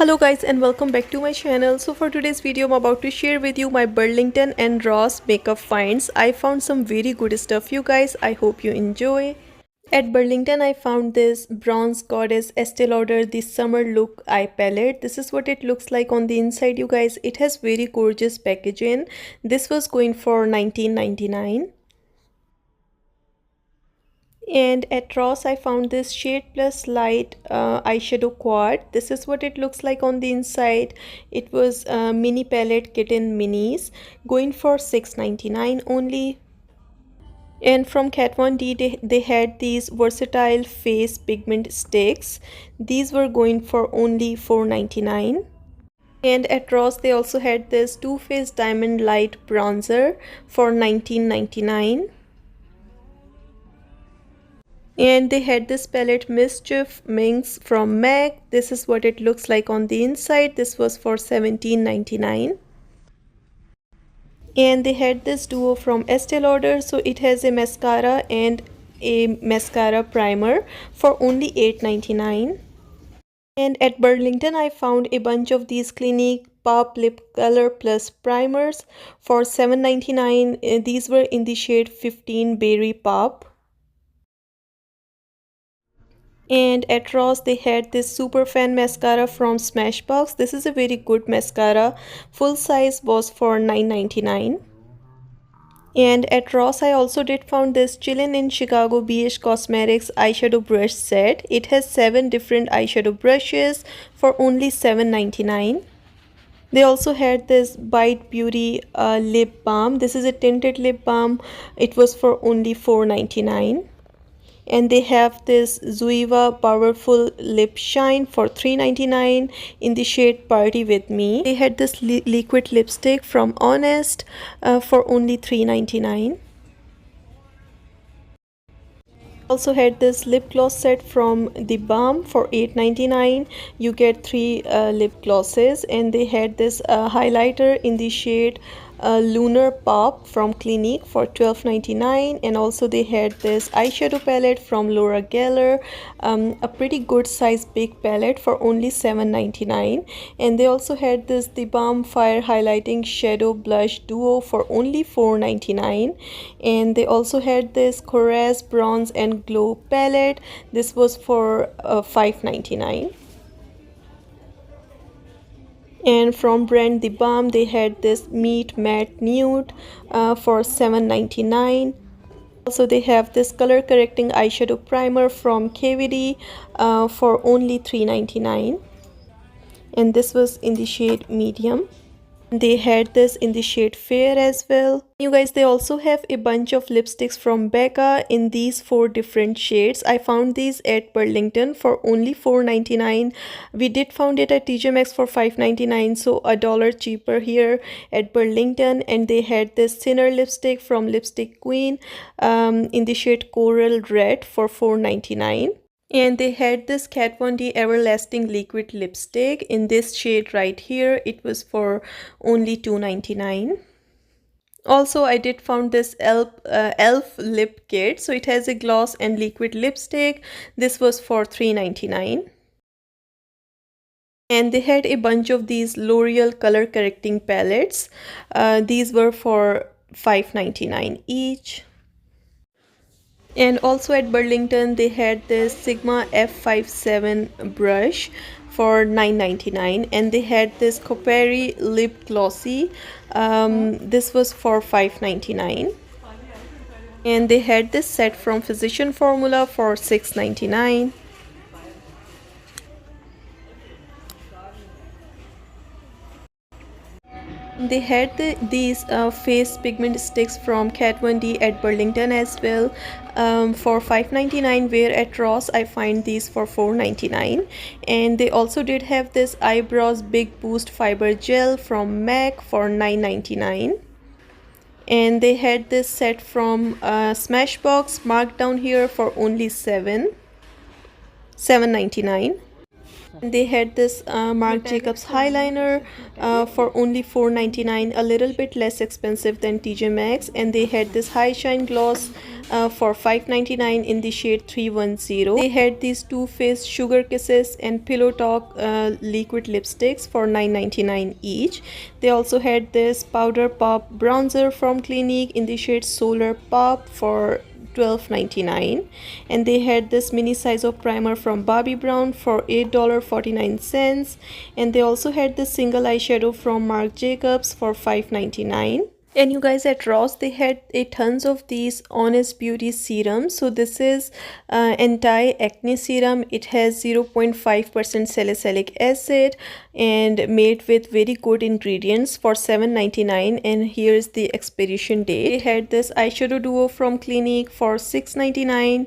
Hello guys and welcome back to my channel. So for today's video I'm about to share with you my Burlington and Ross makeup finds. I found some very good stuff you guys. I hope you enjoy. At Burlington I found this Bronze Goddess Estee Lauder the Summer Look Eye Palette. This is what it looks like on the inside you guys. It has very gorgeous packaging. This was going for $19.99. And at Ross I found this Shade Plus Light eyeshadow quad. This is what it looks like on the inside. It was mini palette kitten minis going for $6.99 only. And from Kat Von D they had these versatile face pigment sticks. These were going for only $4.99. And at Ross they also had this Too Faced Diamond Light bronzer for $19.99. And they had this palette Mischief Minx from MAC. This is what it looks like on the inside. This was for $17.99. And they had this duo from Estee Lauder. So it has a mascara and a mascara primer for only $8.99. And at Burlington I found a bunch of these Clinique Pop Lip Color Plus primers for $7.99. These were in the shade 15 Berry Pop. And at Ross they had this super fan mascara from Smashbox. This is a very good mascara. Full size was for $9.99. And at Ross I also did found this Chillin' in Chicago BH Cosmetics eyeshadow brush set. It has 7 different eyeshadow brushes for only $7.99. They also had this Bite Beauty lip balm. This is a tinted lip balm. It was for only $4.99. And they have this Zoeva Powerful Lip Shine for $3.99 in the shade Party With Me. They had this liquid lipstick from Honest for only $3.99. Also had this lip gloss set from The Balm for $8.99. You get 3 lip glosses. And they had this highlighter in the shade Lunar Pop from Clinique for $12.99. And also they had this eyeshadow palette from Laura Geller, a pretty good size big palette for only $7.99. And they also had this The Balm Fire Highlighting Shadow Blush Duo for only $4.99. And they also had this Korres Bronze and Glow palette. This was for $5.99. And from brand The Balm they had this Meet Matte Nude for $7.99. Also they have this color correcting eyeshadow primer from KVD for only $3.99. And this was in the shade medium. They had this in the shade Fair as well. You guys, they also have a bunch of lipsticks from Becca in these 4 different shades. I found these at Burlington for only $4.99. We did found it at TJ Maxx for $5.99, so $1 cheaper here at Burlington. And they had this thinner lipstick from Lipstick Queen in the shade Coral Red for $4.99. And they had this Kat Von D Everlasting Liquid Lipstick in this shade right here. It was for only $2.99. Also, I did found this e.l.f. lip kit. So it has a gloss and liquid lipstick. This was for $3.99. And they had a bunch of these L'Oreal color correcting palettes. These were for $5.99 each. And also at Burlington they had this Sigma F57 brush for $9.99. And they had this Copari lip glossy. This was for $5.99. And they had this set from Physician Formula for $6.99. They had these face pigment sticks from Kat Von D at Burlington as well for $5.99, where at Ross I find these for $4.99. And they also did have this Eyebrows Big Boost Fiber Gel from MAC for $9.99. And they had this set from Smashbox marked down here for only $7.99. They had this Marc Jacobs highliner for only $4.99, a little bit less expensive than TJ Maxx. And they had this high shine gloss for $5.99 in the shade 310. They had these Too Faced Sugar Kisses and Pillow Talk liquid lipsticks for $9.99 each. They also had this Powder Pop bronzer from Clinique in the shade Solar Pop for $12.99. And they had this mini size of primer from Bobbi Brown for $8.49. And they also had this single eyeshadow from Marc Jacobs for $5.99. And you guys, at Ross they had a tons of these Honest Beauty serums. So this is anti-acne serum. It has 0.5% salicylic acid and made with very good ingredients for $7.99. and here is the expiration date. They had this eyeshadow duo from Clinique for $6.99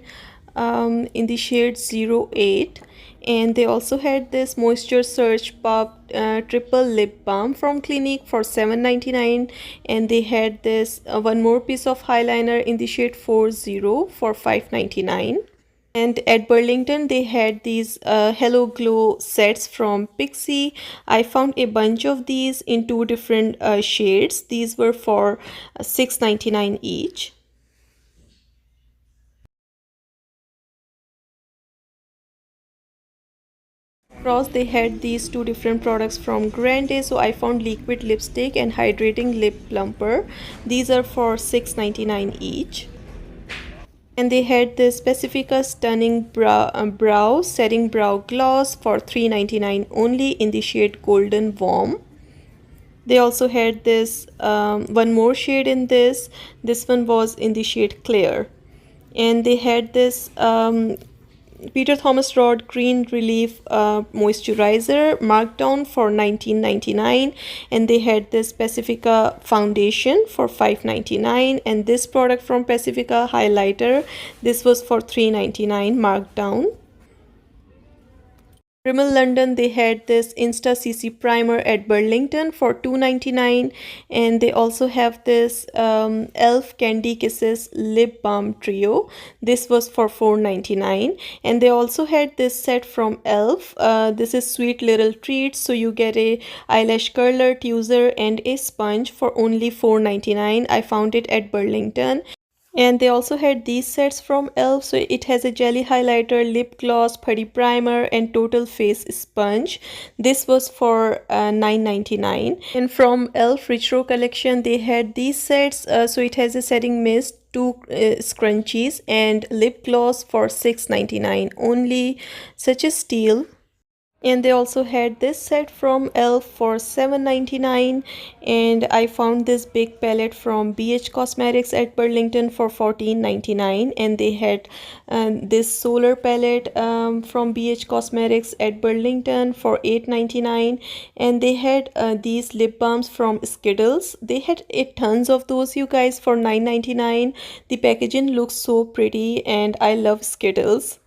in the shade 08. And they also had this Moisture Surge Pop triple lip balm from Clinique for $7.99. and they had this one more piece of eyeliner in the shade 40 for $5.99. And at Burlington they had these Hello Glow sets from Pixi. I found a bunch of these in two different shades. These were for $6.99 each. Ross they had these two different products from Grande. So I found liquid lipstick and hydrating lip plumper. These are for $6.99 each. And they had this Pacifica Stunning Brow Setting Brow Gloss for $3.99 only in the shade Golden Warm. They also had this one more shade in this. This one was in the shade Clear. And they had this Peter Thomas Roth Green Relief Moisturizer marked down for $19.99. and they had this Pacifica Foundation for $5.99. and this product from Pacifica Highlighter, this was for $3.99 marked down. Rimmel London they had this Insta CC primer at Burlington for $2.99. and they also have this e.l.f. Candy Kisses lip balm trio. This was for $4.99. and they also had this set from e.l.f. This is Sweet Little Treats. So you get a eyelash curler, tweezer and a sponge for only $4.99. I found it at Burlington. And they also had these sets from e.l.f. So it has a jelly highlighter, lip gloss, putty primer and total face sponge. This was for $9.99. and from e.l.f. Retro collection they had these sets. So it has a setting mist, two scrunchies and lip gloss for $6.99 only, such as steel. And they also had this set from e.l.f. for $7.99. and I found this big palette from BH Cosmetics at Burlington for $14.99. and they had this solar palette from BH Cosmetics at Burlington for $8.99. and they had these lip balms from Skittles. They had a tons of those, you guys, for $9.99. The packaging looks so pretty and I love Skittles.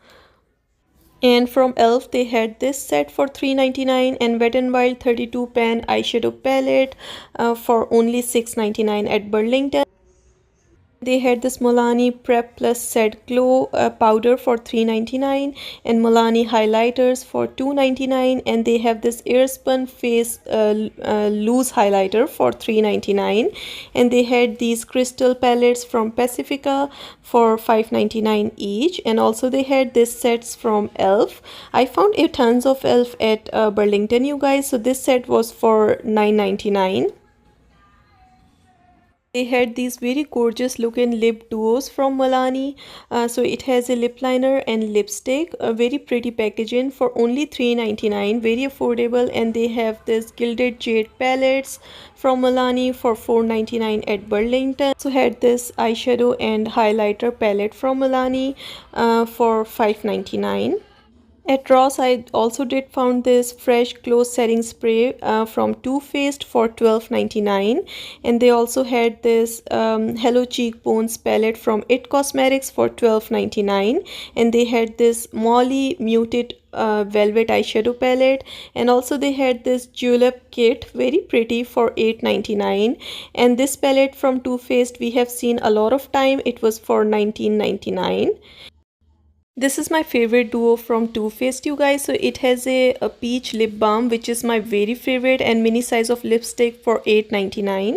And from e.l.f. they had this set for $3.99 and Wet n Wild 32 pan eyeshadow palette for only $6.99 at Burlington. They had this Milani Prep Plus Set Glow powder for $3.99 and Milani highlighters for $2.99. and they have this Airspun Face loose highlighter for $3.99. and they had these crystal palettes from Pacifica for $5.99 each. and also they had this sets from e.l.f. I found a tons of e.l.f. at Burlington, you guys. So this set was for $9.99. They had these very gorgeous looking lip duos from Milani. So it has a lip liner and lipstick, a very pretty packaging for only $3.99, very affordable. and they have this Gilded Jade palettes from Milani for $4.99 at Burlington. So had this eyeshadow and highlighter palette from Milani for $5.99. At Ross, I also did found this Fresh Glow Setting Spray from Too Faced for $12.99. and they also had this Hello Cheekbones palette from It Cosmetics for $12.99. and they had this Molly Muted velvet eyeshadow palette. and also they had this julep kit, very pretty, for $8.99. and this palette from Too Faced we have seen a lot of time. It was for $19.99. This is my favorite duo from Too Faced, you guys. So it has a peach lip balm, which is my very favorite, and mini size of lipstick for $8.99.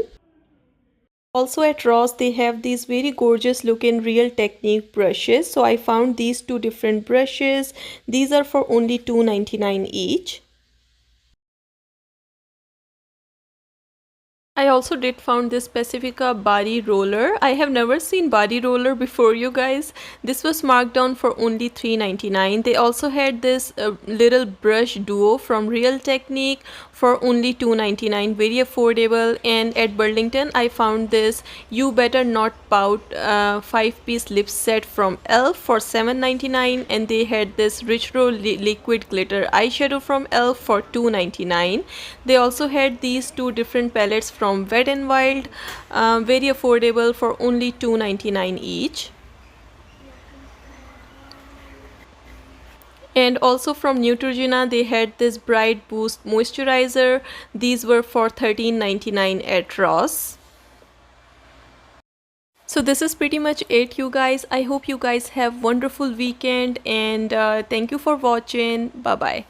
Also at Ross, they have these very gorgeous looking Real Technique brushes. So I found these two different brushes. These are for only $2.99 each. I also did found this Pacifica body roller. I have never seen body roller before, you guys. This was marked down for only $3.99. They also had this little brush duo from Real Technique for only $2.99. Very affordable. And at Burlington, I found this You Better Not Pout 5-piece lip set from ELF for $7.99. And they had this Retro liquid glitter eyeshadow from ELF for $2.99. They also had these two different palettes from Wet n Wild, very affordable for only $2.99 each. And also from Neutrogena, they had this Bright Boost moisturizer. These were for $13.99 at Ross. So this is pretty much it, you guys. I hope you guys have wonderful weekend, and thank you for watching. Bye bye.